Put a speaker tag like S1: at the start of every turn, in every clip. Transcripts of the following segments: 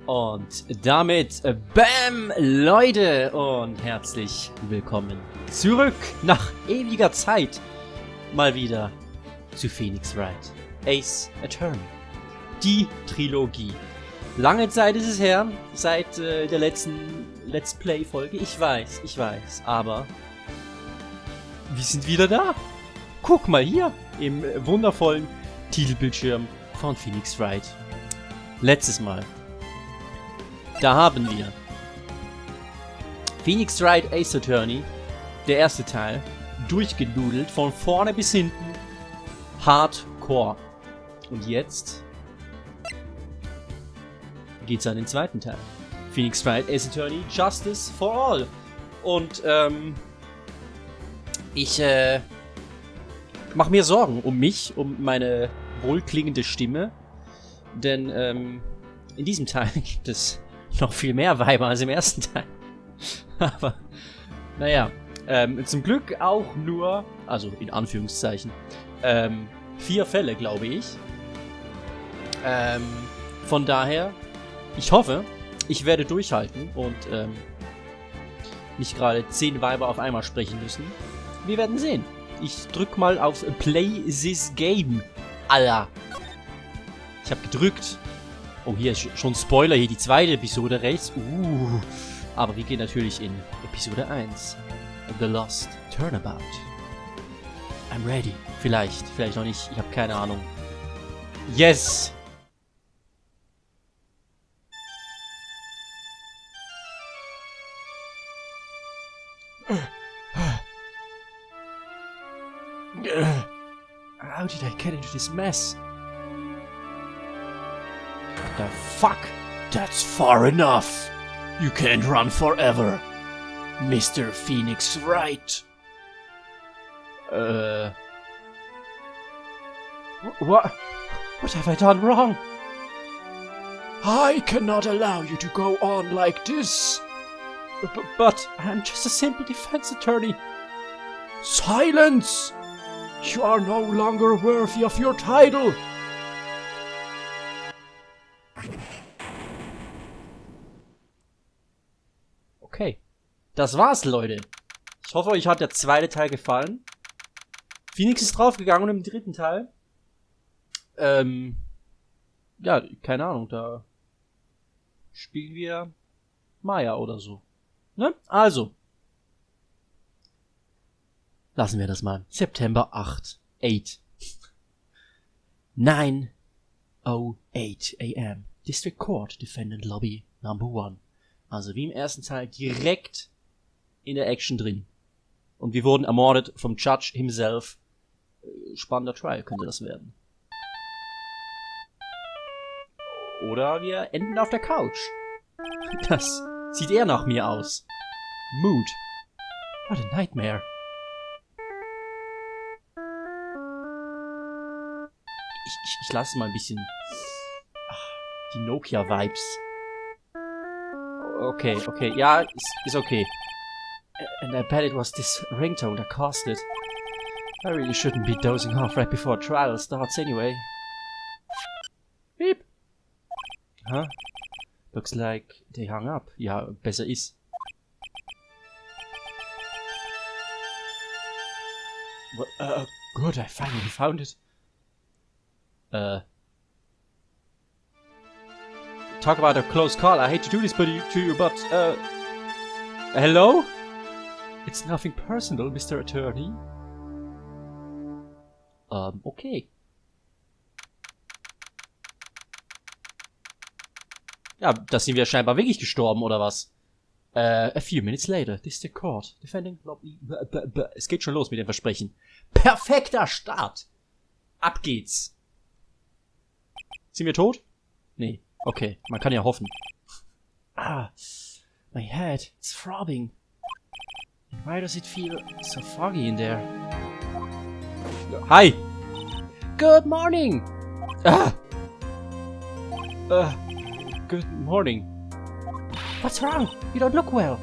S1: Und damit BAM, Leute, und herzlich willkommen zurück nach ewiger Zeit mal wieder zu Phoenix Wright, Ace Attorney. Die Trilogie. Lange Zeit ist es her, seit der letzten Let's Play-Folge. Ich weiß, aber wir sind wieder da. Guck mal hier, im wundervollen Titelbildschirm von Phoenix Wright. Letztes Mal. Da haben wir Phoenix Wright Ace Attorney, der erste Teil, durchgenudelt, von vorne bis hinten, Hardcore. Und jetzt geht's an den zweiten Teil. Phoenix Wright Ace Attorney, Justice for All. Und ich mache mir Sorgen um mich, um meine wohlklingende Stimme, denn in diesem Teil gibt es noch viel mehr Weiber als im ersten Teil. Aber, naja, zum Glück auch nur, also in Anführungszeichen, 4 Fälle, glaube ich. Von daher, ich hoffe, ich werde durchhalten und nicht gerade 10 Weiber auf einmal sprechen müssen. Wir werden sehen. Ich drück mal auf Play this game. Alter. Ich habe gedrückt. Oh, hier ist schon Spoiler, hier die zweite Episode rechts. Aber wir gehen natürlich in Episode 1. The Lost Turnabout. I'm ready. Vielleicht noch nicht. Ich habe keine Ahnung. Yes! How did I get into this mess? The fuck? That's far enough. You can't run forever, Mr. Phoenix Wright. What have I done wrong? I cannot allow you to go on like this. But I'm just a simple defense attorney. Silence! You are no longer worthy of your title. Okay, das war's, Leute. Ich hoffe, euch hat der zweite Teil gefallen. Phoenix ist draufgegangen und im dritten Teil, ja, keine Ahnung, da spielen wir Maya oder so. Ne? Also, lassen wir das mal. September 8. 9:08 a.m. District Court, Defendant Lobby Number 1. Also wie im ersten Teil direkt in der Action drin. Und wir wurden ermordet vom Judge himself. Spannender Trial könnte das werden. Oder wir enden auf der Couch. Das sieht eher nach mir aus. Mood. What a nightmare. Ich lasse mal ein bisschen die Nokia-Vibes. Okay, ja, ist okay. And I bet it was this ringtone that caused it. I really shouldn't be dozing off right before trial starts anyway. Beep. Huh? Looks like they hung up. Ja, besser ist. Good, I finally found it. Talk about a close call. I hate to do this to you, but, hello? It's nothing personal, Mr. Attorney. Okay. Ja, da sind wir scheinbar wirklich gestorben, oder was? A few minutes later, District Court, defending lobby. Es geht schon los mit dem Versprechen. Perfekter Start! Ab geht's! Sind wir tot? Nee. Okay, man kann ja hoffen. My head, it's throbbing. Why does it feel so foggy in there? Hi! Good morning! Good morning. What's wrong? You don't look well.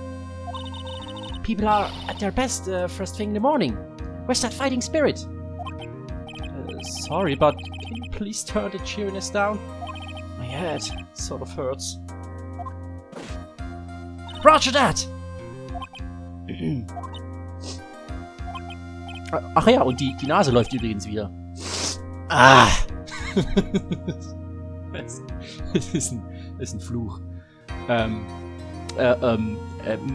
S1: People are at their best first thing in the morning. Where's that fighting spirit? Sorry, but can you please turn the cheeriness down? My head sort of hurts. Roger that! Ach ja, und die Nase läuft übrigens wieder. Ah! Das ist ein Fluch. Am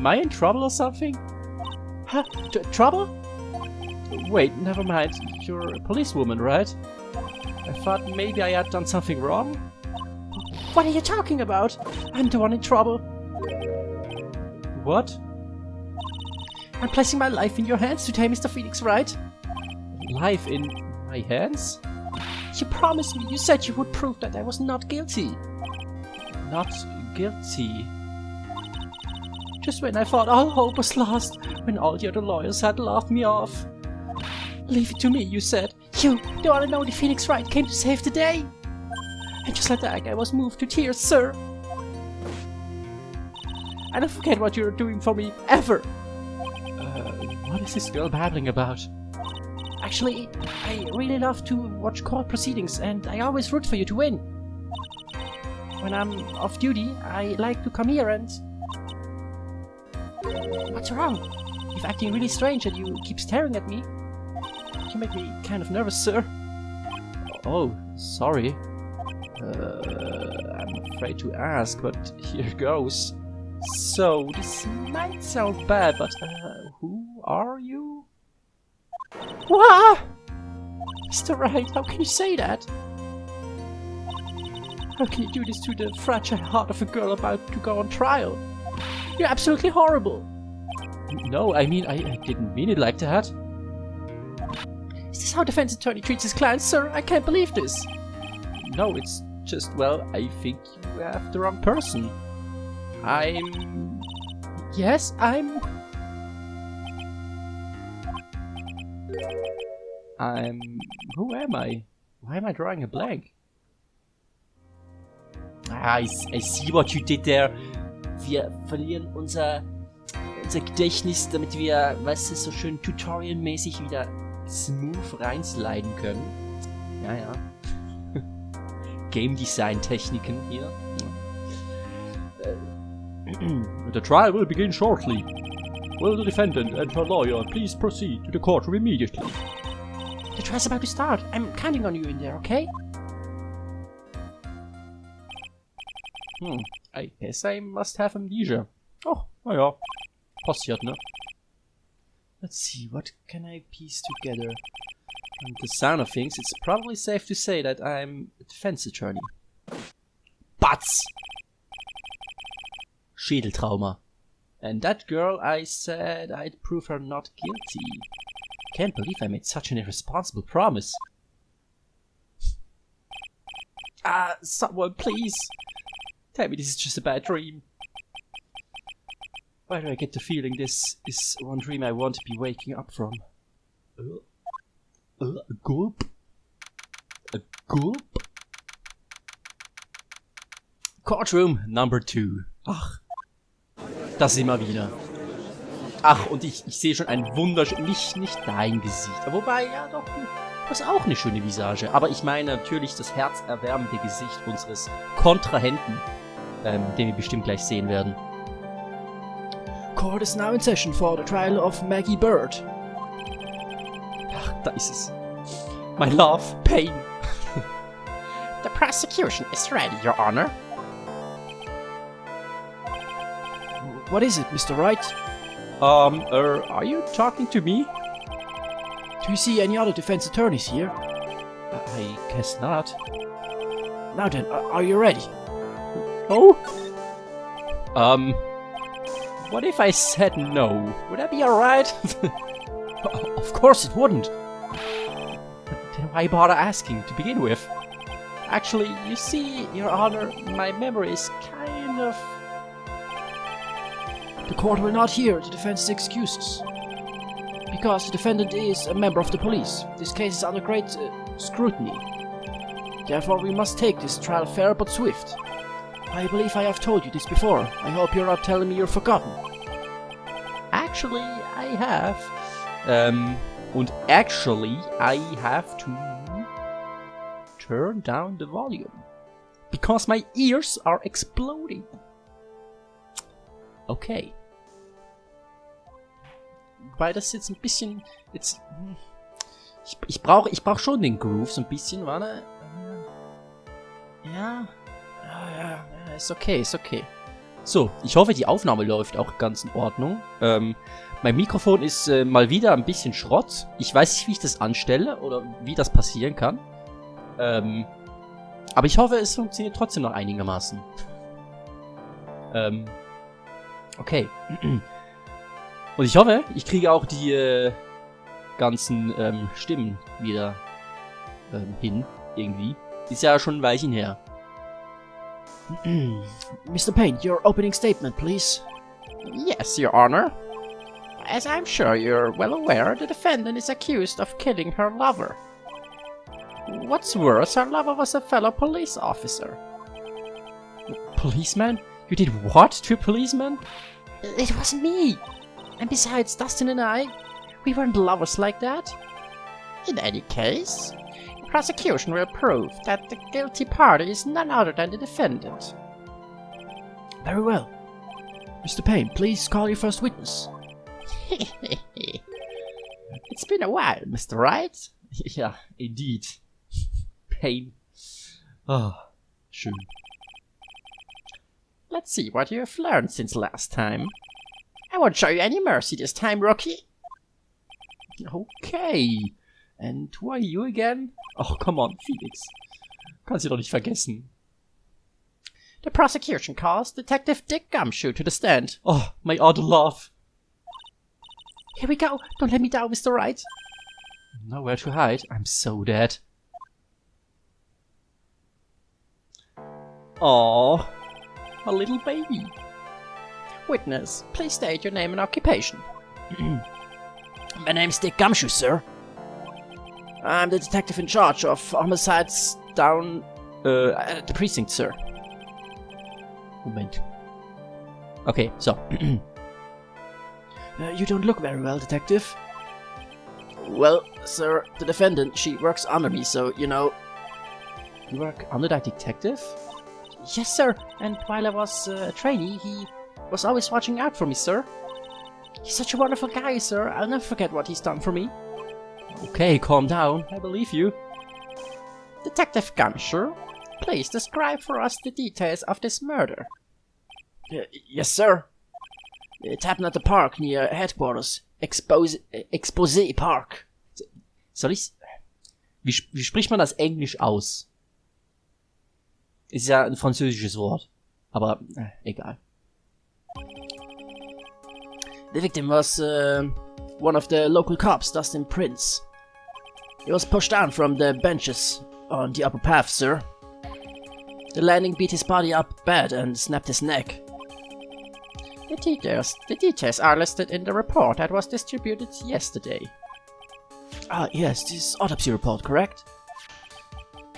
S1: I in trouble or something? Huh? Trouble? Wait, never mind. You're a policewoman, right? I thought maybe I had done something wrong. What are you talking about? I'm the one in trouble. What? I'm placing my life in your hands today, Mr. Phoenix, Wright? Life in my hands? You promised me. You said you would prove that I was not guilty. Not guilty? Just when I thought all hope was lost, when all the other lawyers had laughed me off. Leave it to me, you said. You, the one and only Phoenix Wright, came to save the day. And just like that, I was moved to tears, sir. I don't forget what you're doing for me, ever. What is this girl babbling about? Actually, I really love to watch court proceedings, and I always root for you to win. When I'm off duty, I like to come here and... What's wrong? You're acting really strange and you keep staring at me. You make me kind of nervous, sir. Oh, sorry. I'm afraid to ask, but here goes. So, this might sound bad, but who are you? What? Mr. Wright, how can you say that? How can you do this to the fragile heart of a girl about to go on trial? You're absolutely horrible. No, I mean, I didn't mean it like that. Is this how defense attorney treats his clients, sir? I can't believe this. No, it's just, well, I think you have the wrong person. Yes, who am I? Why am I drawing a blank? Ah, I see what you did there. Wir verlieren unser Gedächtnis, damit wir, weißt du, so schön tutorialmäßig wieder smooth reinsliden können. Ja, ja. Game Design Techniken hier. The trial will begin shortly. Will the defendant and her lawyer please proceed to the courtroom immediately? The trial's about to start. I'm counting on you in there, okay? I guess I must have amnesia. Oh, naja. Passiert, ne? Let's see, what can I piece together? From the sound of things, it's probably safe to say that I'm a defense attorney. Butts! Schädeltrauma. And that girl, I said I'd prove her not guilty. Can't believe I made such an irresponsible promise. Someone please. Tell me this is just a bad dream. Why do I get the feeling this is one dream I want to be waking up from? A gulp? A gulp? Courtroom number 2. Ach, das immer wieder. Ach, und ich sehe schon ein wunderschönes, nicht dein Gesicht. Wobei, ja doch, das ist auch eine schöne Visage. Aber ich meine natürlich das herzerwärmende Gesicht unseres Kontrahenten, den wir bestimmt gleich sehen werden. Court is now in session for the trial of Maggie Bird. Ach, da ist es. My love, pain. The prosecution is ready, Your Honor. What is it, Mr. Wright? Are you talking to me? Do you see any other defense attorneys here? I guess not. Now then, are you ready? Oh? What if I said no? Would that be alright? Of course it wouldn't. But then why bother asking to begin with? Actually, you see, Your Honor, my memory is kind of... The court will not hear the defense's excuses. Because the defendant is a member of the police. This case is under great scrutiny. Therefore, we must take this trial fair but swift. I believe I have told you this before. I hope you're not telling me you're forgotten. Actually, I have. And actually, I have to turn down the volume. Because my ears are exploding. Okay. Weil das jetzt ein bisschen... Jetzt, ich brauch schon den Groove so ein bisschen, warte. Ja. Ja, ist okay, ist okay. So, ich hoffe, die Aufnahme läuft auch ganz in Ordnung. Mein Mikrofon ist mal wieder ein bisschen Schrott. Ich weiß nicht, wie ich das anstelle oder wie das passieren kann. Aber ich hoffe, es funktioniert trotzdem noch einigermaßen. Okay. Und ich hoffe, ich kriege auch die ganzen Stimmen wieder hin, irgendwie. Ist ja schon ein Weilchen her.
S2: Mr. Payne, your opening statement, please.
S3: Yes, Your Honor. As I'm sure you're well aware, the defendant is accused of killing her lover. What's worse, her lover was a fellow police officer.
S1: Policeman? You did what to a policeman?
S3: It wasn't me. And besides, Dustin and I, we weren't lovers like that. In any case, the prosecution will prove that the guilty party is none other than the defendant.
S2: Very well. Mr. Payne, please call your first witness.
S3: It's been a while, Mr. Wright.
S1: Yeah, indeed. Pain. Oh, schön.
S3: Let's see what you have learned since last time. I won't show you any mercy this time, rookie.
S1: Okay. And who are you again? Oh, come on, Felix. Kannst du doch nicht vergessen.
S3: The prosecution calls Detective Dick Gumshoe to the stand.
S1: Oh, my other love.
S3: Here we go. Don't let me down, Mr. Wright.
S1: Nowhere to hide. I'm so dead. Aww. A little baby.
S3: Witness, please state your name and occupation.
S2: My name's Dick Gumshoe, sir. I'm the detective in charge of homicides down at the precinct, sir.
S1: Moment. Okay, so.
S2: You don't look very well, detective. Well, sir, the defendant, she works under me, so, you know...
S1: You work under that detective?
S3: Yes, sir, and while I was a trainee, he was always watching out for me, sir. He's such a wonderful guy, sir. I'll never forget what he's done for me.
S1: Okay, calm down. I believe you.
S3: Detective Gumshoe, please describe for us the details of this murder.
S2: Yes, sir. It happened at the park near headquarters. Expose Park.
S1: Soll ich's? Wie spricht man das Englisch aus? Ist ja ein französisches Wort. Aber, egal.
S2: The victim was one of the local cops, Dustin Prince. He was pushed down from the benches on the upper path, sir. The landing beat his body up bad and snapped his neck.
S3: The details are listed in the report that was distributed yesterday.
S2: Ah, yes, this is autopsy report, correct?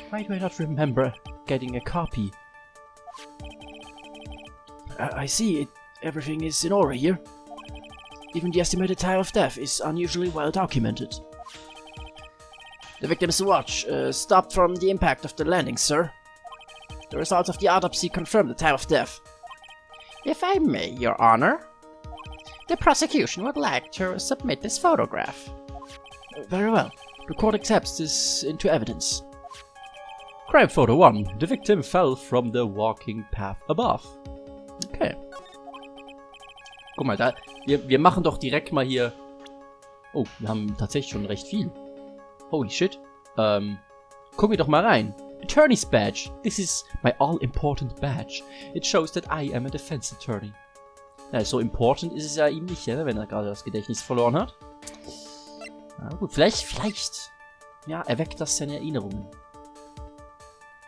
S1: Why do I not remember getting a copy?
S2: I see. Everything is in order here. Even the estimated time of death is unusually well documented. The victim's watch stopped from the impact of the landing, sir. The results of the autopsy confirm the time of death.
S3: If I may, Your Honor, the prosecution would like to submit this photograph.
S2: Very well. The court accepts this into evidence.
S1: Crime photo 1. The victim fell from the walking path above. Okay. Guck mal, da, wir machen doch direkt mal hier... Oh, wir haben tatsächlich schon recht viel. Holy shit. Gucken wir doch mal rein. Attorney's Badge. This is my all-important badge. It shows that I am a defense attorney. Ja, so important ist es ja ihm nicht, ja, wenn er gerade das Gedächtnis verloren hat. Na gut, vielleicht, ja, erweckt das seine Erinnerungen.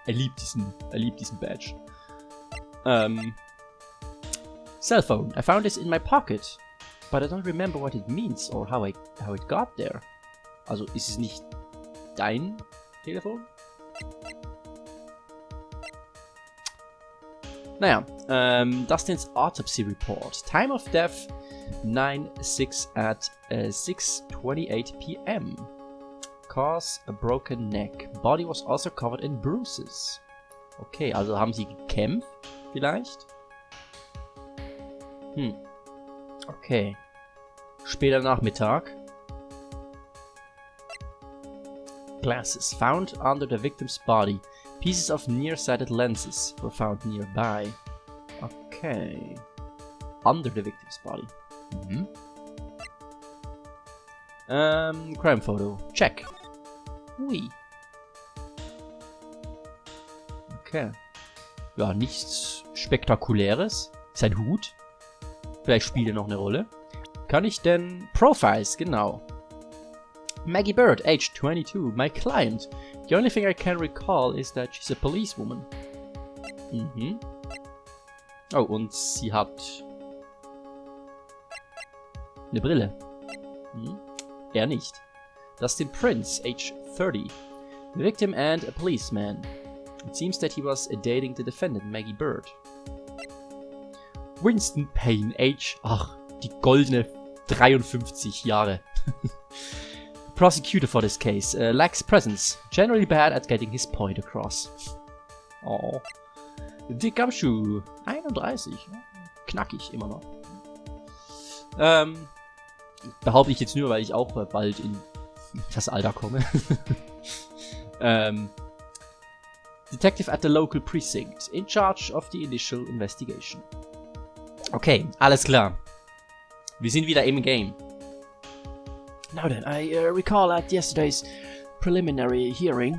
S1: Er liebt diesen Badge. Cellphone. I found this in my pocket, but I don't remember what it means or how it got there. Also, ist es nicht dein Telefon? Naja, Dustin's autopsy report. Time of death 9/6 at 6:28 p.m. Cause a broken neck. Body was also covered in bruises. Okay, also haben sie gekämpft, vielleicht? Okay. Später Nachmittag. Glasses found under the victim's body. Pieces of nearsighted lenses were found nearby. Okay. Under the victim's body. Crime photo. Check. Ui. Okay. Ja, nichts Spektakuläres. Sein Hut. Vielleicht spielt er noch eine Rolle. Kann ich denn... Profiles, genau. Maggie Bird, age 22, my client. The only thing I can recall is that she's a policewoman. Oh, und sie hat... eine Brille. Er nicht. Dustin Prince, age 30. The victim and a policeman. It seems that he was dating the defendant, Maggie Bird. Winston Payne, age... ach, die goldene 53 Jahre. Prosecutor for this case. Lacks presence. Generally bad at getting his point across. Oh. Dick Gumshoe, 31. Knackig, immer noch. Behaupte ich jetzt nur, weil ich auch bald in das Alter komme. Detective at the local precinct. In charge of the initial investigation. Okay, alles klar. Wir sind wieder im Game.
S2: Now then, I recall at yesterday's preliminary hearing,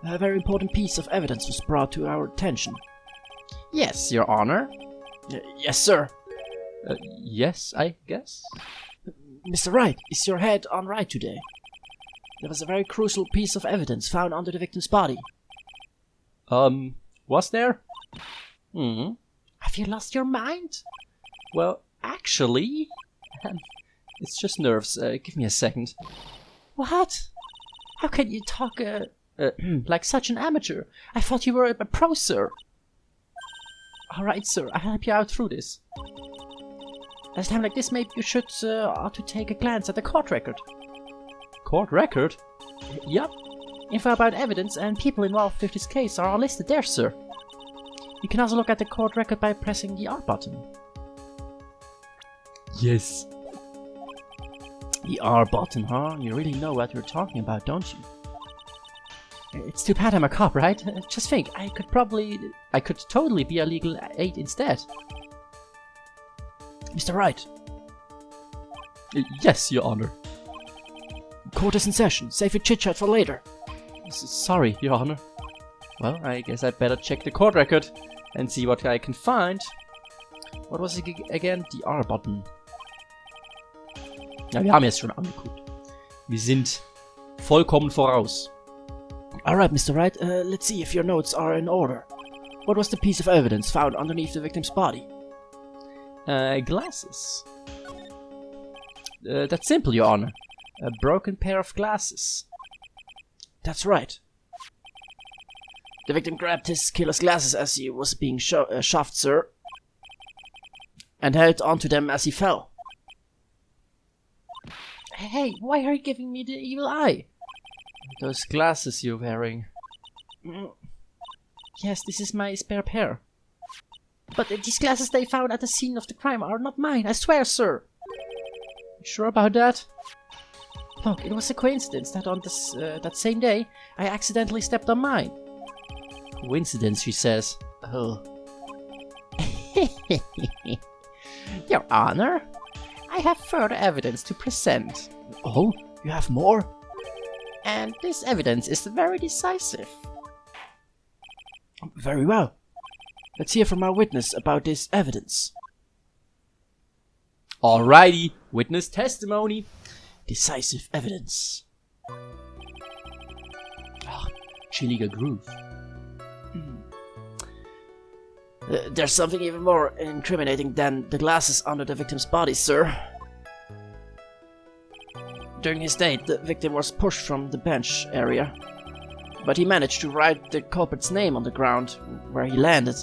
S2: a very important piece of evidence was brought to our attention.
S1: Yes, Your Honor.
S2: Yes, sir.
S1: Yes, I guess.
S2: Mr. Wright, is your head on right today? There was a very crucial piece of evidence found under the victim's body.
S1: Was there?
S2: Have you lost your mind?
S1: Well, actually, it's just nerves. Give me a second.
S2: What? How can you talk like such an amateur? I thought you were a pro, sir.
S1: Alright, sir, I'll help you out through this.
S2: At a time like this, maybe you should ought to take a glance at the court record.
S1: Court record?
S2: Yup. Info about evidence and people involved with this case are all listed there, sir. You can also look at the court record by pressing the R button.
S1: Yes.
S2: The R button, huh? You really know what you're talking about, don't you? It's too bad I'm a cop, right? Just think, I could totally be a legal aid instead. Mr. Wright.
S1: Yes, Your Honor.
S2: Court is in session. Save your chit-chat for later.
S1: Sorry, Your Honor. Well, I guess I'd better check the court record and see what I can find. What was it again? The R button. Ja, wir haben es schon angeguckt. Wir sind vollkommen voraus.
S2: Alright, Mr. Wright, let's see if your notes are in order. What was the piece of evidence found underneath the victim's body?
S1: Glasses. That's simple, Your Honor. A broken pair of glasses.
S2: That's right. The victim grabbed his killer's glasses as he was being shoved, sir, and held onto them as he fell.
S3: Hey, why are you giving me the evil eye?
S1: Those glasses you're wearing.
S3: Yes, this is my spare pair. But these glasses they found at the scene of the crime are not mine, I swear, sir.
S1: You sure about that?
S3: Look, it was a coincidence that on this that same day, I accidentally stepped on mine.
S1: Coincidence, she says.
S3: Oh. Your Honor, I have further evidence to present.
S2: Oh, you have more?
S3: And this evidence is very decisive.
S2: Very well. Let's hear from our witness about this evidence.
S1: Alrighty, witness testimony.
S2: Decisive evidence.
S1: Ach, chilliger Groove.
S2: There's something even more incriminating than the glasses under the victim's body, sir. During his date, the victim was pushed from the bench area, but he managed to write the culprit's name on the ground where he landed.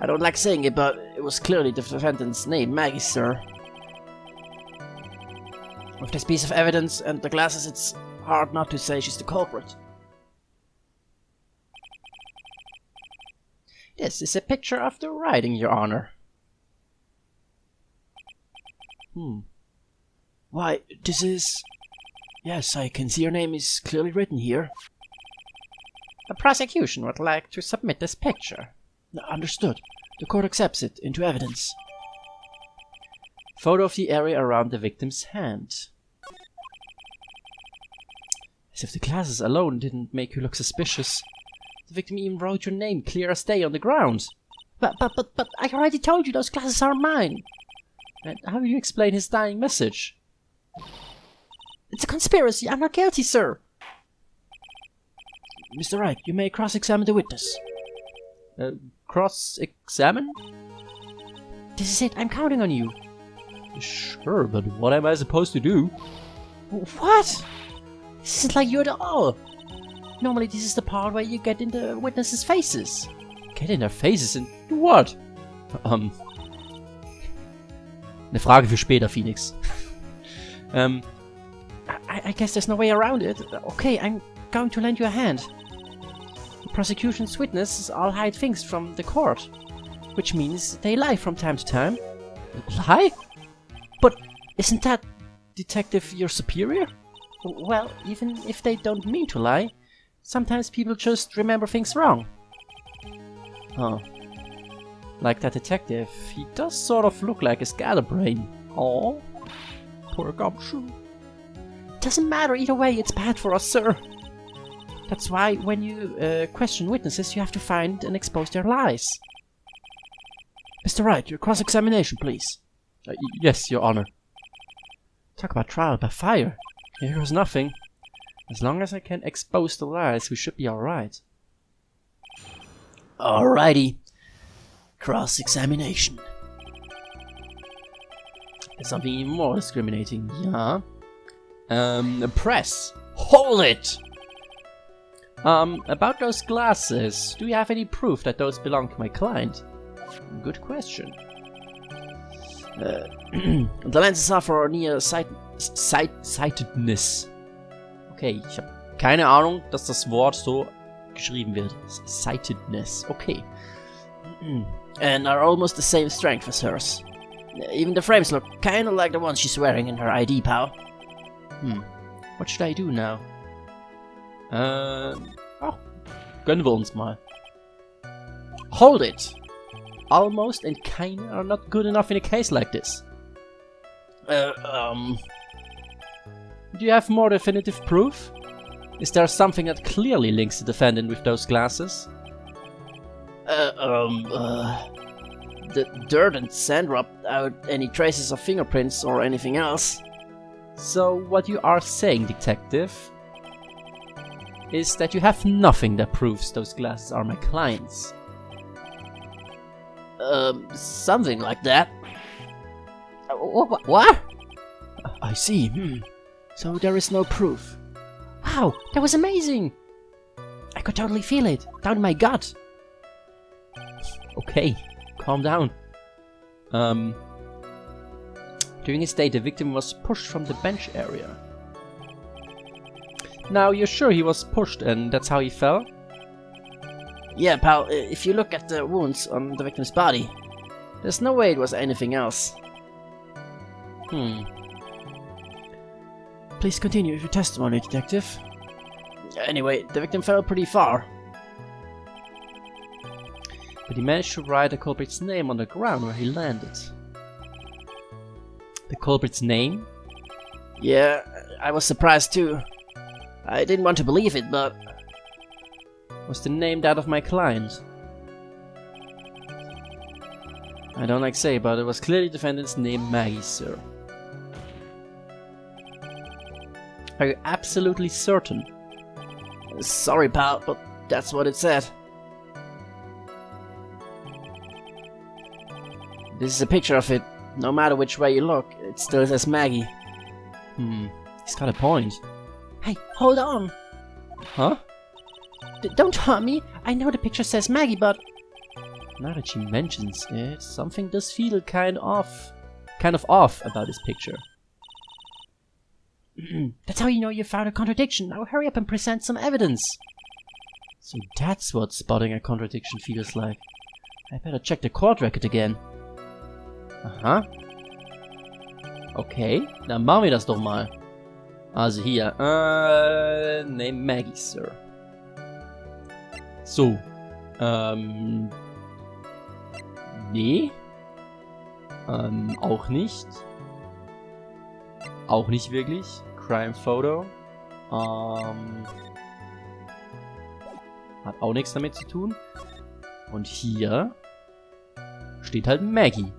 S2: I don't like saying it, but it was clearly the defendant's name, Maggie, sir. With this piece of evidence and the glasses, it's hard not to say she's the culprit.
S3: This is a picture of the writing, Your Honor.
S2: Why, this is... Yes, I can see your name is clearly written here.
S3: The prosecution would like to submit this picture.
S2: Understood. The court accepts it into evidence.
S1: Photo of the area around the victim's hand. As if the glasses alone didn't make you look suspicious. The victim even wrote your name clear as day on the ground.
S3: But I already told you those glasses are mine.
S1: And how do you explain his dying message?
S3: It's a conspiracy. I'm not guilty, sir.
S2: Mr. Wright, you may cross-examine the witness.
S1: Cross-examine?
S3: This is it. I'm counting on you.
S1: Sure, but what am I supposed to do?
S3: What? This isn't like you at all. Normally this is the part where you get in the witnesses' faces.
S1: Get in their faces and do what? Eine Frage für später, Phoenix.
S3: I guess there's no way around it. Okay, I'm going to lend you a hand. The prosecution's witnesses all hide things from the court, which means they lie from time to time.
S1: Lie?
S3: But isn't that...
S1: Detective, your superior?
S3: Well, even if they don't mean to lie, sometimes people just remember things wrong.
S1: Huh. Like that detective, he does sort of look like a scatterbrain. Oh, poor gumshoe.
S3: Doesn't matter either way, it's bad for us, sir. That's why when you question witnesses, you have to find and expose their lies.
S2: Mr. Wright, your cross-examination, please.
S1: Yes, Your Honor. Talk about trial by fire. Here goes nothing. As long as I can expose the lies, we should be alright.
S2: Alrighty. Cross-examination.
S1: There's something even more discriminating. Yeah. Press. Hold it! About those glasses, do you have any proof that those belong to my client? Good question.
S2: The lenses are for
S1: Sightedness. Okay, ich habe keine Ahnung, dass das Wort so geschrieben wird. Sightedness. Okay.
S2: And are almost the same strength as hers. Even the frames look kinda like the ones she's wearing in her ID, pal.
S1: What should I do now? Gönnen wir uns mal. Hold it! Almost and kinda are not good enough in a case like this. Do you have more definitive proof? Is there something that clearly links the defendant with those glasses?
S2: The dirt and sand rubbed out any traces of fingerprints or anything else.
S1: So what you are saying, detective, is that you have nothing that proves those glasses are my client's.
S2: Something like that.
S3: What?
S2: I see. So there is no proof.
S3: Wow, that was amazing! I could totally feel it, down in my gut.
S1: Okay, calm down. During his day, the victim was pushed from the bench area. Now, you're sure he was pushed and that's how he fell?
S2: Yeah, pal, if you look at the wounds on the victim's body, there's no way it was anything else. Please continue with your testimony, detective. Anyway, the victim fell pretty far.
S1: But he managed to write the culprit's name on the ground where he landed. The culprit's name?
S2: Yeah, I was surprised too. I didn't want to believe it, but...
S1: Was the name that of my client? I don't like to say, but it was clearly the defendant's name, Maggie, sir. Are you absolutely certain?
S2: Sorry, pal, but that's what it said. This is a picture of it. No matter which way you look, it still says Maggie.
S1: He's got a point.
S3: Hey, hold on!
S1: Huh?
S3: Don't hurt me! I know the picture says Maggie, but...
S1: Now that she mentions it, something does feel kind of off about this picture.
S3: That's how you know you found a contradiction. Now hurry up and present some evidence.
S1: So that's what spotting a contradiction feels like. I better check the court record again. Aha. Okay, dann machen wir das doch mal. Also hier, name Maggie, Sir. So, nee. Auch nicht. Auch nicht wirklich. Crime Photo. Hat auch nichts damit zu tun. Und hier steht halt Maggie.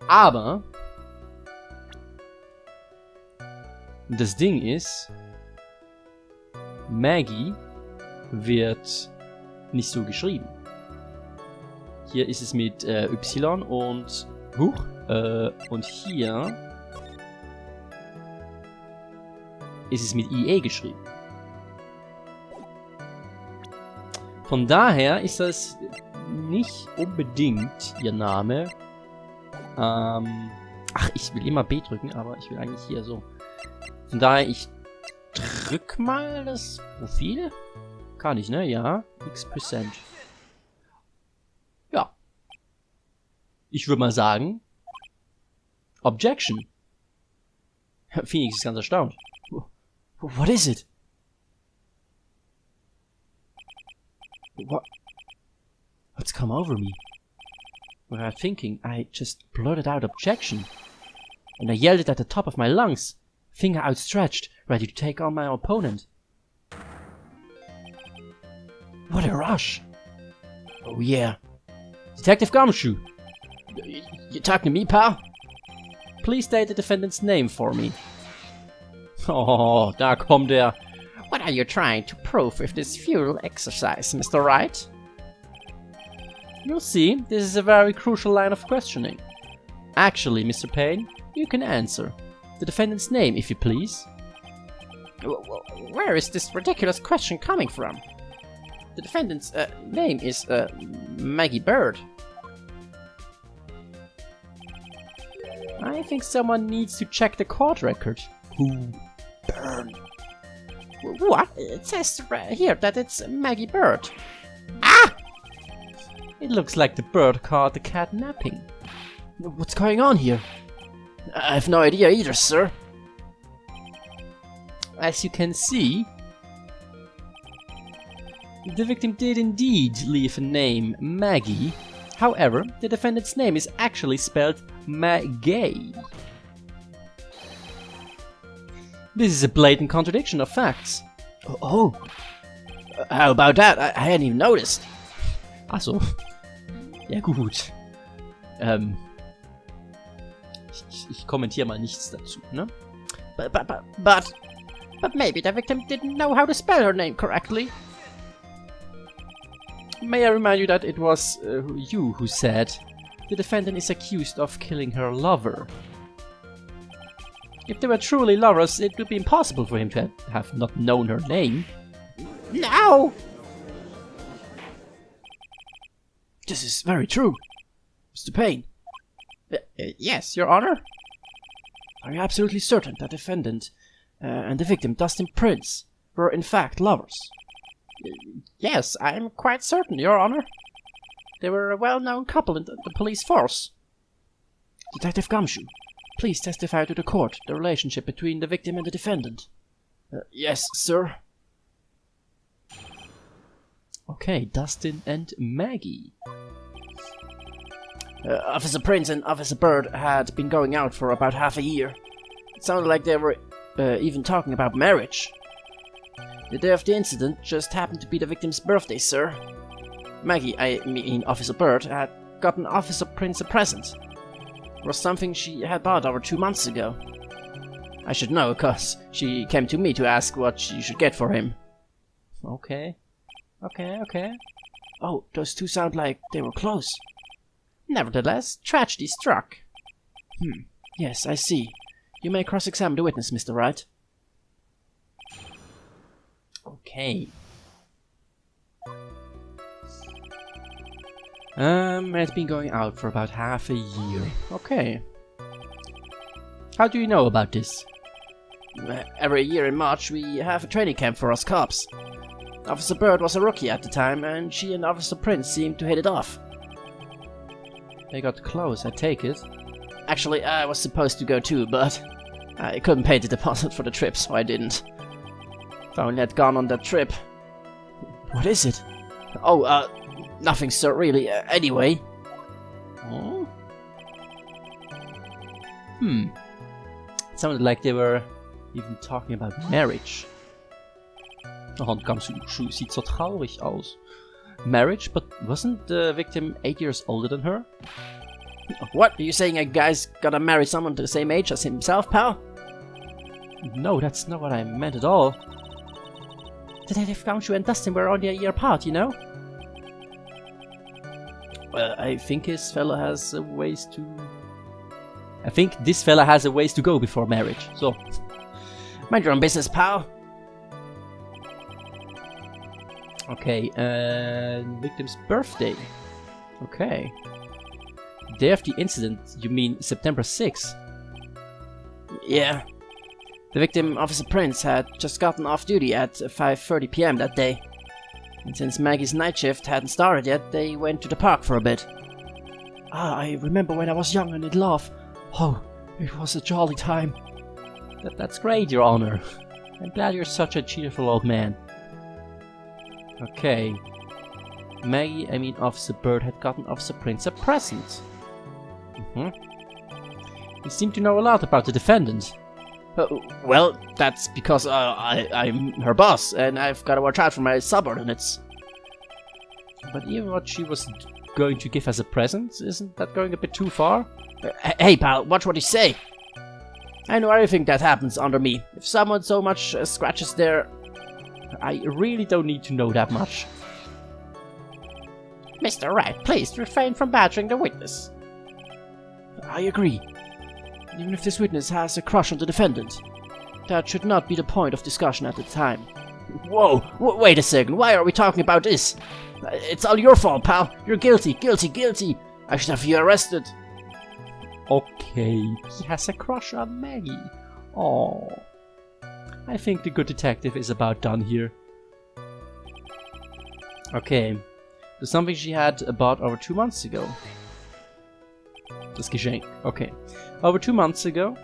S1: Aber das Ding ist, Maggie wird nicht so geschrieben. Hier ist es mit Y und und hier ist es mit IE geschrieben. Von daher ist das nicht unbedingt ihr Name. Ach, ich will immer B drücken, aber ich will eigentlich hier so. Von daher, ich drück mal das Profil. Kann ich, ne? Ja. X%. Ja. Ich würde mal sagen, Objection. Phoenix ist ganz erstaunt.
S2: What is it?
S1: What's come over me? Without thinking, I just blurted out objection. And I yelled it at the top of my lungs, finger outstretched, ready to take on my opponent.
S2: What a rush! Oh yeah.
S1: Detective Gumshoe,
S2: You talking to me, pal?
S1: please state the defendant's name for me. Oh, da kommt er.
S3: What are you trying to prove with this futile exercise, Mr. Wright?
S1: You'll see, this is a very crucial line of questioning. Actually, Mr. Payne, you can answer. The defendant's name, if you please.
S3: Where is this ridiculous question coming from? The defendant's name is Maggie Bird.
S1: I think someone needs to check the court record.
S2: Who? Burn.
S3: What? It says right here that it's Maggie Bird.
S1: It looks like the bird caught the cat napping.
S2: What's going on here? I have no idea either, sir.
S1: As you can see, the victim did indeed leave a name, Maggie. However, the defendant's name is actually spelled Maggie. This is a blatant contradiction of facts.
S2: Oh. How about that? I hadn't even noticed.
S1: Ach so. Ja gut. Ich kommentiere mal nichts dazu, ne?
S3: But maybe the victim didn't know how to spell her name correctly.
S1: May I remind you that it was you who said the defendant is accused of killing her lover. If they were truly lovers, it would be impossible for him to have not known her name.
S3: No!
S2: This is very true. Mr. Payne.
S3: Yes, Your Honor?
S2: Are you absolutely certain that the defendant and the victim, Dustin Prince, were in fact lovers?
S3: Yes, I'm quite certain, Your Honor. They were a well-known couple in the police force.
S2: Detective Gumshoe, please testify to the court the relationship between the victim and the defendant. Yes, sir.
S1: Okay, Dustin and Maggie.
S2: Officer Prince and Officer Bird had been going out for about half a year. It sounded like they were even talking about marriage. The day of the incident just happened to be the victim's birthday, sir. Maggie, I mean Officer Bird, had gotten Officer Prince a present. It was something she had bought over 2 months ago. I should know, cause she came to me to ask what she should get for him.
S1: Okay.
S2: Oh, those two sound like they were close.
S3: Nevertheless, tragedy struck.
S2: Yes, I see. You may cross-examine the witness, Mr. Wright.
S1: Okay. It's been going out for about half a year. Okay. How do you know about this?
S2: Every year in March we have a training camp for us cops. Officer Bird was a rookie at the time, and she and Officer Prince seemed to hit it off.
S1: They got close, I take it.
S2: Actually, I was supposed to go too, but I couldn't pay the deposit for the trip, so I didn't. If I only had gone on that trip. What is it? Oh, nothing, sir, really. Anyway.
S1: Oh? It sounded like they were even talking about marriage. Oh, sie sieht so traurig aus. Marriage? But wasn't the victim 8 years older than her?
S2: What? Are you saying a guy's gotta marry someone the same age as himself, pal?
S1: No, that's not what I meant at all.
S3: Detective Gumshoe and Dustin were only a year apart, you know?
S1: I think this fella has a ways to... I think this fella has a ways to go before marriage, so...
S2: Mind your own business, pal.
S1: Okay, victim's birthday. Okay. Day of the incident, you mean September 6th?
S2: Yeah. The victim, Officer Prince, had just gotten off duty at 5:30 PM that day. And since Maggie's night shift hadn't started yet, they went to the park for a bit. Ah, I remember when I was young and in love. Oh, it was a jolly time.
S1: That's great, Your Honor. I'm glad you're such a cheerful old man. Okay. Officer Bird had gotten Officer Prince a present. You seem to know a lot about the defendant.
S2: Well, that's because I'm her boss, and I've got to watch out for my subordinates.
S1: But even what she was going to give as a present, isn't that going a bit too far?
S2: Hey, pal, watch what you say. I know everything that happens under me. If someone so much scratches their...
S1: I really don't need to know that much.
S3: Mr. Wright, please refrain from badgering the witness.
S2: I agree. Even if this witness has a crush on the defendant, that should not be the point of discussion at the time. Whoa, wait a second, why are we talking about this? It's all your fault, pal. You're guilty, guilty, guilty. I should have you arrested.
S1: Okay, he has a crush on Maggie. Oh, I think the good detective is about done here. Okay, there's something she had bought over 2 months ago. Das Geschenk. Okay, over 2 months ago.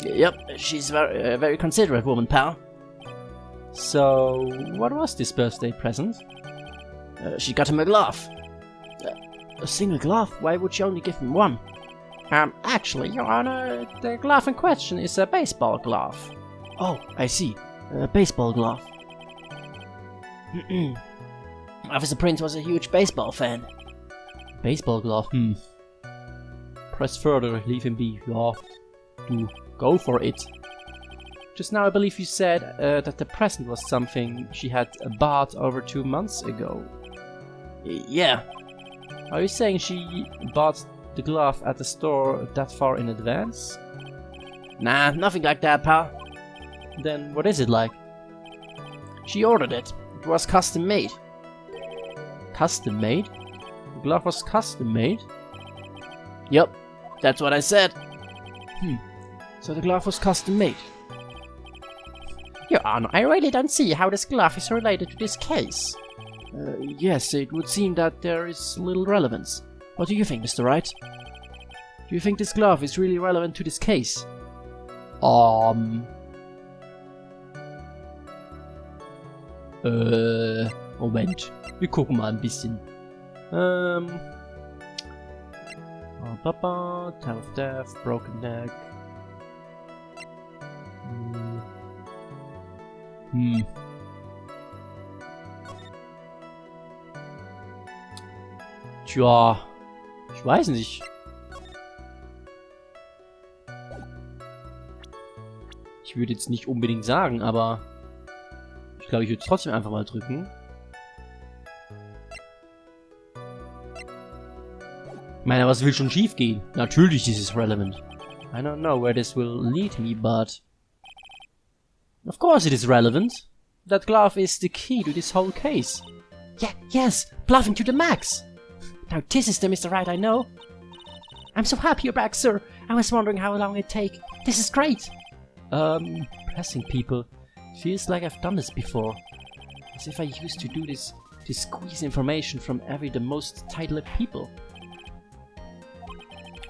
S2: Yep, she's a very considerate woman, pal.
S1: So, what was this birthday present?
S2: She got him a glove. A single glove? Why would she only give him one?
S3: Actually, Your Honor, the glove in question is a baseball glove.
S2: Oh, I see. A baseball glove. Officer Prince was a huge baseball fan.
S1: Baseball glove? Press further, leave him be. Yeah, do go for it. Just now I believe you said that the present was something she had bought over 2 months ago.
S2: Yeah.
S1: Are you saying she bought the glove at the store that far in advance?
S2: Nah, nothing like that, pal.
S1: Then what is it like?
S2: She ordered it. It was custom made.
S1: Custom made? The glove was custom made?
S2: Yep, that's what I said. So the glove was custom made.
S3: Your Honor, I really don't see how this glove is related to this case.
S2: Yes, it would seem that there is little relevance. What do you think, Mr. Wright? Do you think this glove is really relevant to this case?
S1: Moment. Wir gucken mal ein bisschen. Papa, time of death, broken neck. Tja, ich weiß nicht. Ich würde jetzt nicht unbedingt sagen, aber ich glaube, ich würde trotzdem einfach mal drücken. Ich meine, was will schon schief gehen? Natürlich ist es relevant. I don't know where this will lead me, but... Of course it is relevant. That glove is the key to this whole case.
S3: Yeah, yes, bluffing to the max. Now this is the Mr. Wright I know. I'm so happy you're back, sir. I was wondering how long it'd take. This is great.
S1: Pressing people. Feels like I've done this before.
S2: As if I used to do this to squeeze information from the most tight-lipped people.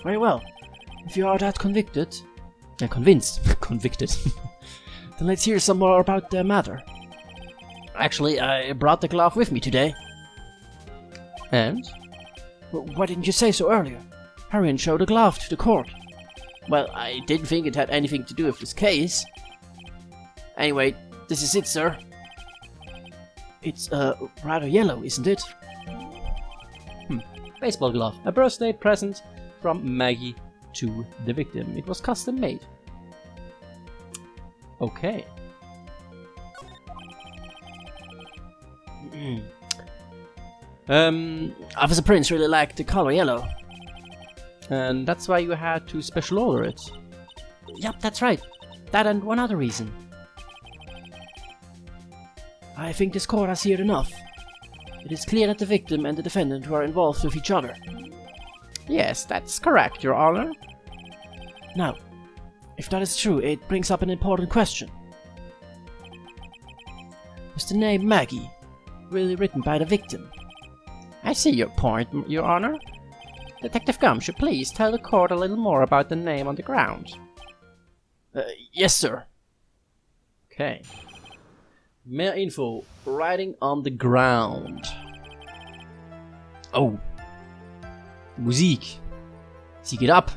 S2: Very well. If you are that convinced, convicted, then let's hear some more about the matter. Actually, I brought the glove with me today.
S1: And?
S2: Well, why didn't you say so earlier? Hurry and show the glove to the court. Well, I didn't think it had anything to do with this case. Anyway, this is it, sir. It's, rather yellow, isn't it?
S1: Baseball glove. A birthday present from Maggie to the victim. It was custom made. Okay.
S2: Officer Prince really liked the color yellow.
S1: And that's why you had to special order it.
S2: Yep, that's right. That and one other reason. I think this court has heard enough. It is clear that the victim and the defendant were involved with each other.
S3: Yes, that's correct, Your Honor.
S2: Now, if that is true, it brings up an important question. Was the name Maggie really written by the victim?
S3: I see your point, Your Honor. Detective Gumshoe, please tell the court a little more about the name on the ground.
S2: Yes, sir.
S1: Okay. Mehr info. Writing on the ground. Oh. Musik. Sie geht ab.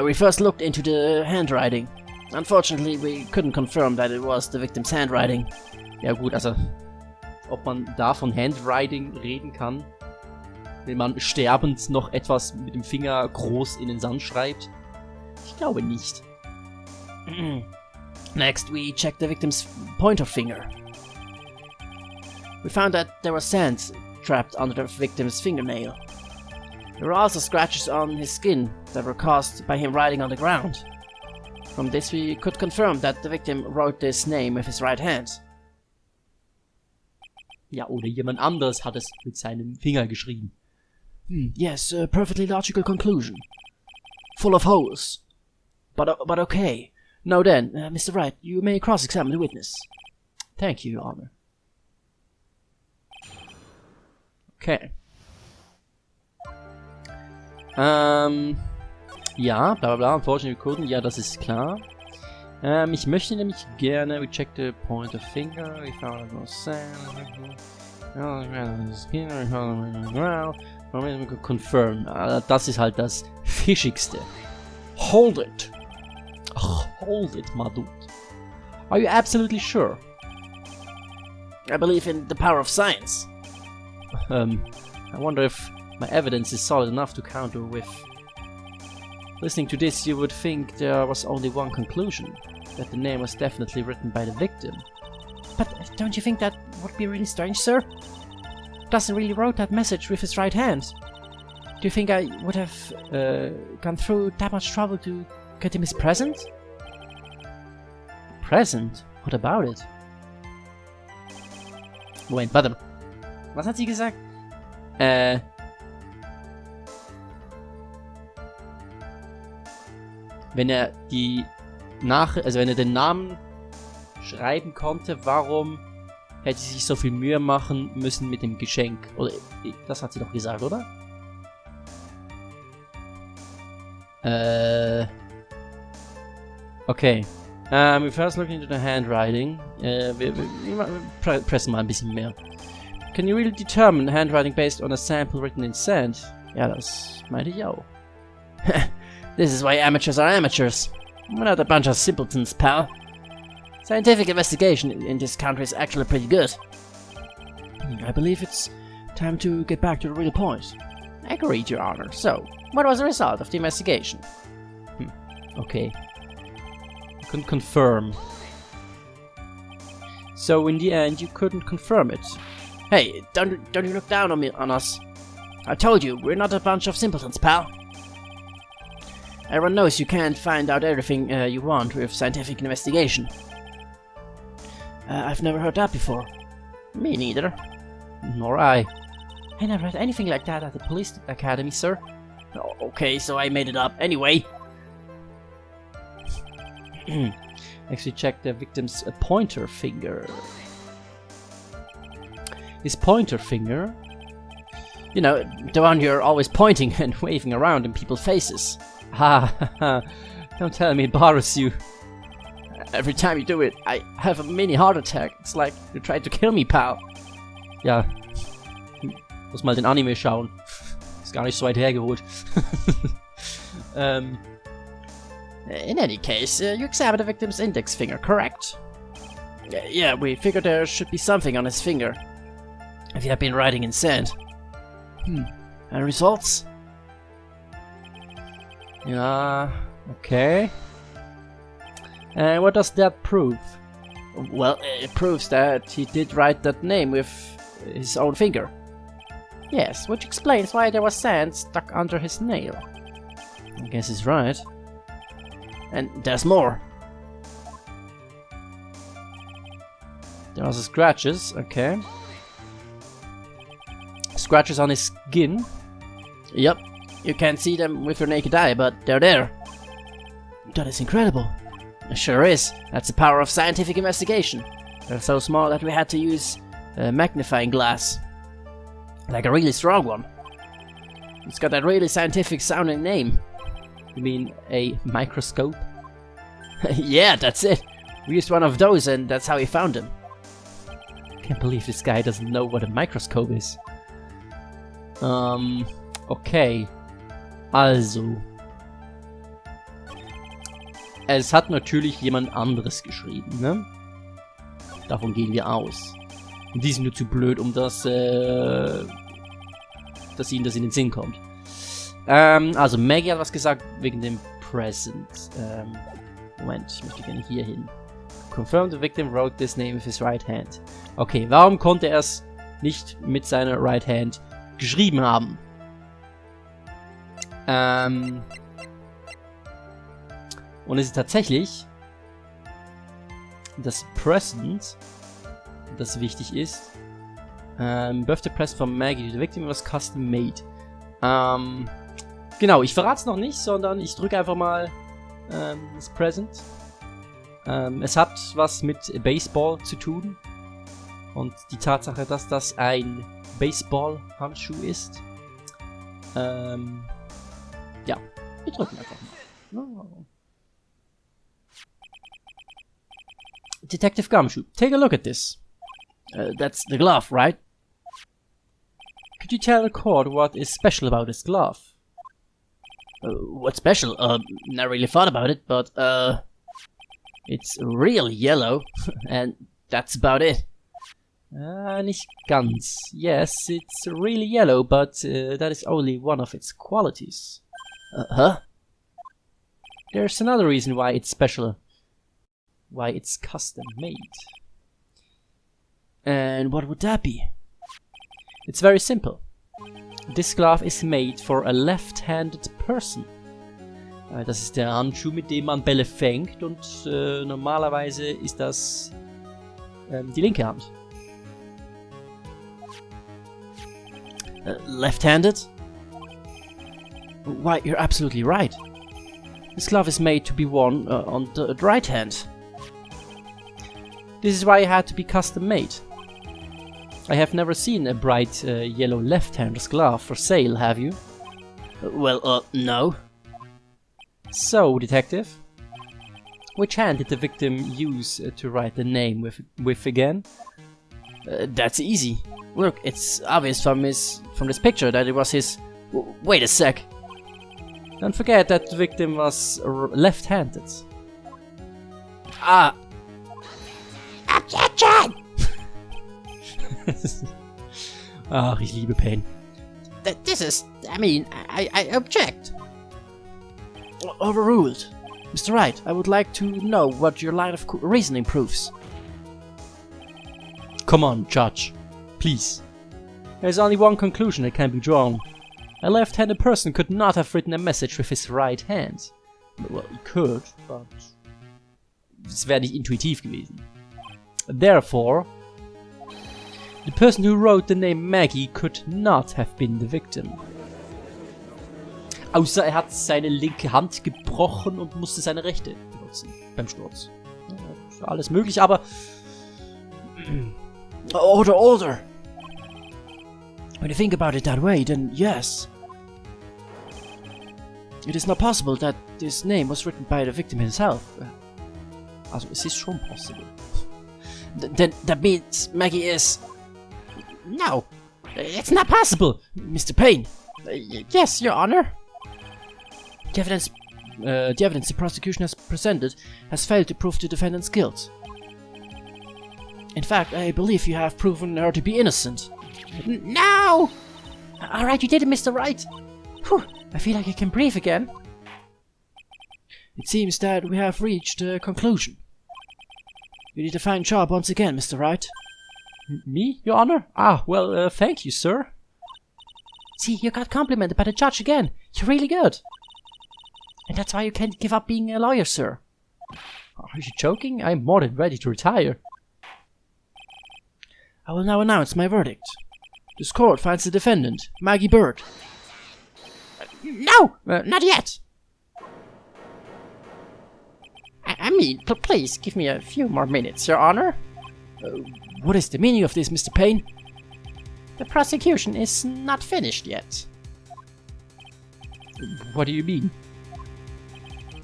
S2: We first looked into the handwriting. Unfortunately, we couldn't confirm that it was the victim's handwriting.
S1: Ja gut, also ob man da von Handwriting reden kann, wenn man sterbend noch etwas mit dem Finger groß in den Sand schreibt? Ich glaube nicht.
S2: Next, we checked the victim's pointer finger. We found that there was sand trapped under the victim's fingernail. There were also scratches on his skin that were caused by him writing on the ground. From this we could confirm that the victim wrote this name with his right hand.
S1: Ja, oder jemand anders hat es mit seinem Finger geschrieben.
S2: Yes, a perfectly logical conclusion. Full of holes. But okay. Now then, Mr. Wright, you may cross-examine the witness.
S1: Thank you, Your Honor. Okay. Ja, bla bla bla, unfortunately we couldn't. Ja, das ist klar. Ich möchte nämlich gerne, we check the pointer finger, we found no sand, confirm. Das ist halt das Fischigste. Hold it. Oh, hold it, my dude. Are you absolutely sure?
S2: I believe in the power of science.
S1: I wonder if my evidence is solid enough to counter with. Listening to this, you would think there was only one conclusion, that the name was definitely written by the victim.
S3: But don't you think that would be really strange, sir? Dustin really wrote that message with his right hand. Do you think I would have gone through that much trouble to get him his present?
S1: Present? What about it? Moment, warte. Was hat sie gesagt? Wenn er wenn er den Namen schreiben konnte, warum hätte sie sich so viel Mühe machen müssen mit dem Geschenk? Oder, das hat sie doch gesagt, oder? Okay. We first look into the handwriting. Wir pressen mal ein bisschen mehr. Can you really determine handwriting based on a sample written in sand? Ja, das meinte ich auch.
S2: This is why amateurs are amateurs. We're not a bunch of simpletons, pal. Scientific investigation in this country is actually pretty good. I believe it's time to get back to the real point.
S3: Agreed, Your Honor. So, what was the result of the investigation?
S1: Okay. I couldn't confirm. So in the end, you couldn't confirm it.
S2: Hey, don't you look down on us. I told you, we're not a bunch of simpletons, pal. Everyone knows you can't find out everything you want with scientific investigation. I've never heard that before.
S3: Me neither.
S1: Nor I.
S3: I never had anything like that at the police academy, sir.
S2: Oh, okay, so I made it up. Anyway.
S1: Actually check the victim's pointer finger. his pointer finger.
S2: You know, the one you're always pointing and waving around in people's faces.
S1: Ha, don't tell me it bothers you.
S2: Every time you do it, I have a mini heart attack. It's like you tried to kill me, pal.
S1: Ja, muss mal den Anime schauen. Ist gar nicht so weit hergeholt.
S2: In any case, you examined the victim's index finger, correct? Yeah, we figured there should be something on his finger. If he had been writing in sand. And results?
S1: Ja, okay. And what does that prove?
S2: Well, it proves that he did write that name with his own finger.
S3: Yes, which explains why there was sand stuck under his nail.
S1: I guess he's right.
S2: And there's more.
S1: There are some scratches, okay. Scratches on his skin.
S2: Yep, you can't see them with your naked eye, but they're there. That is incredible. It sure is. That's the power of scientific investigation. They're so small that we had to use a magnifying glass. Like a really strong one. It's got that really scientific sounding name.
S1: You mean a microscope?
S2: Yeah, that's it. We used one of those and that's how we found them.
S1: Can't believe this guy doesn't know what a microscope is. Okay. Also. Es hat natürlich jemand anderes geschrieben, ne? Davon gehen wir aus. Und die sind nur zu blöd, um das, dass ihnen das in den Sinn kommt. Also Maggie hat was gesagt wegen dem Present. Moment, ich möchte gerne hier hin. Confirm the victim wrote this name with his right hand. Okay, warum konnte er es nicht mit seiner right hand geschrieben haben? Und es ist tatsächlich das Present, das wichtig ist. Birthday present from Maggie. The victim was custom made. Genau, ich verrate es noch nicht, sondern ich drücke einfach mal das Present. Es hat was mit Baseball zu tun. Und die Tatsache, dass das ein Baseball-Handschuh ist. Ja, wir drücken einfach mal. Oh. Detective Gumshoe, take a look at this.
S2: That's the glove, right?
S1: Could you tell the court what is special about this glove?
S2: What's special? Never really thought about it, but it's real yellow, and that's about it.
S1: Nicht ganz. Yes, it's really yellow, but that is only one of its qualities.
S2: Huh?
S1: There's another reason why it's special. Why it's custom made.
S2: And what would that be?
S1: It's very simple. This glove is made for a left-handed person. Das ist der Handschuh, mit dem man Bälle fängt, und normalerweise ist das die linke Hand.
S2: Left-handed? Why, you're absolutely right. This glove is made to be worn on the right hand.
S1: This is why it had to be custom made. I have never seen a bright yellow left-hander's glove for sale, have you?
S2: Well, no.
S1: So, detective, which hand did the victim use to write the name with again?
S2: That's easy. Look, it's obvious from this picture that it was his... Wait a sec.
S1: Don't forget that the victim was left-handed.
S2: Ah.
S3: Objection!
S1: Ach, ich liebe Pain.
S3: This is... I mean, I object.
S2: Overruled. Mr. Wright, I would like to know what your line of reasoning proves.
S1: Come on, Judge. Please. There's only one conclusion that can be drawn. A left-handed person could not have written a message with his right hand. Well, he could, but es wäre nicht intuitiv gewesen. Therefore, the person who wrote the name Maggie could not have been the victim. Außer er hat seine linke Hand gebrochen und musste seine rechte benutzen beim Sturz. Ja, alles möglich, aber...
S2: Order! When you think about it that way, then yes. It is not possible that this name was written by the victim himself.
S1: Also, es ist schon possible.
S2: Then that means Maggie is...
S3: No, it's not possible.
S2: Mr. Payne.
S3: Yes, Your Honor.
S2: The evidence the prosecution has presented has failed to prove the defendant's guilt. In fact, I believe you have proven her to be innocent.
S3: No! Alright, you did it, Mr. Wright. Whew, I feel like I can breathe again.
S2: It seems that we have reached a conclusion. You did a fine job once again, Mr. Wright.
S1: Me, Your Honor? Ah, well, thank you, sir.
S3: See, you got complimented by the judge again. You're really good. And that's why you can't give up being a lawyer, sir.
S1: Are you joking? I'm more than ready to retire.
S2: I will now announce my verdict. This court finds the defendant, Maggie Bird.
S3: No! Not yet! I mean, please give me a few more minutes, Your Honor.
S2: What is the meaning of this, Mr. Payne?
S3: The prosecution is not finished yet.
S1: What do you mean?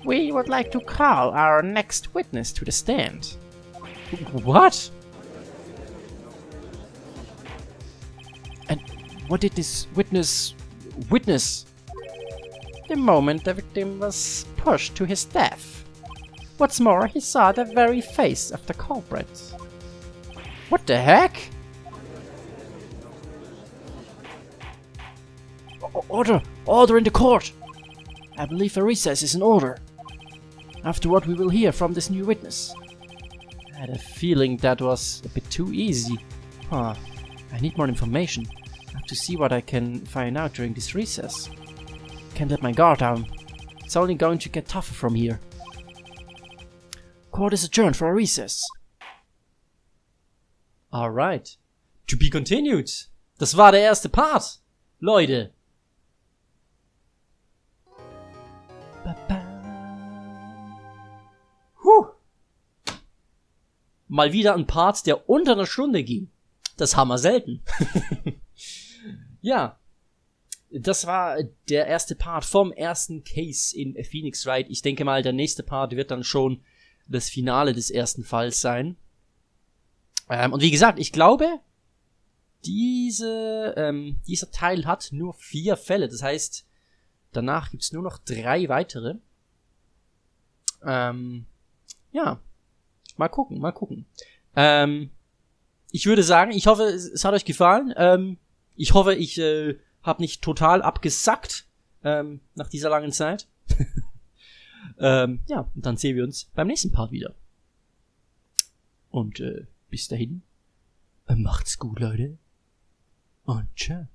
S3: We would like to call our next witness to the stand.
S1: What?
S2: And what did this witness?
S3: The moment the victim was pushed to his death. What's more, he saw the very face of the culprit.
S1: What the heck?
S2: Order in the court! I believe a recess is in order. Afterward, we will hear from this new witness.
S1: I had a feeling that was a bit too easy. Huh. I need more information. I have to see what I can find out during this recess. Can't let my guard down. It's only going to get tougher from here.
S2: Court is adjourned for a recess.
S1: Alright. To be continued. Das war der erste Part. Leute. Mal wieder ein Part, der unter einer Stunde ging. Das haben wir selten. Ja. Das war der erste Part vom ersten Case in Phoenix Wright. Ich denke mal, der nächste Part wird dann schon das Finale des ersten Falls sein. Und wie gesagt, ich glaube, dieser Teil hat nur 4 Fälle. Das heißt, danach gibt's nur noch 3 weitere. Ja. Mal gucken. Ich würde sagen, ich hoffe, es hat euch gefallen. Ich hoffe, ich habe nicht total abgesackt nach dieser langen Zeit. Ja, und dann sehen wir uns beim nächsten Part wieder. Und bis dahin, macht's gut, Leute. Und tschö.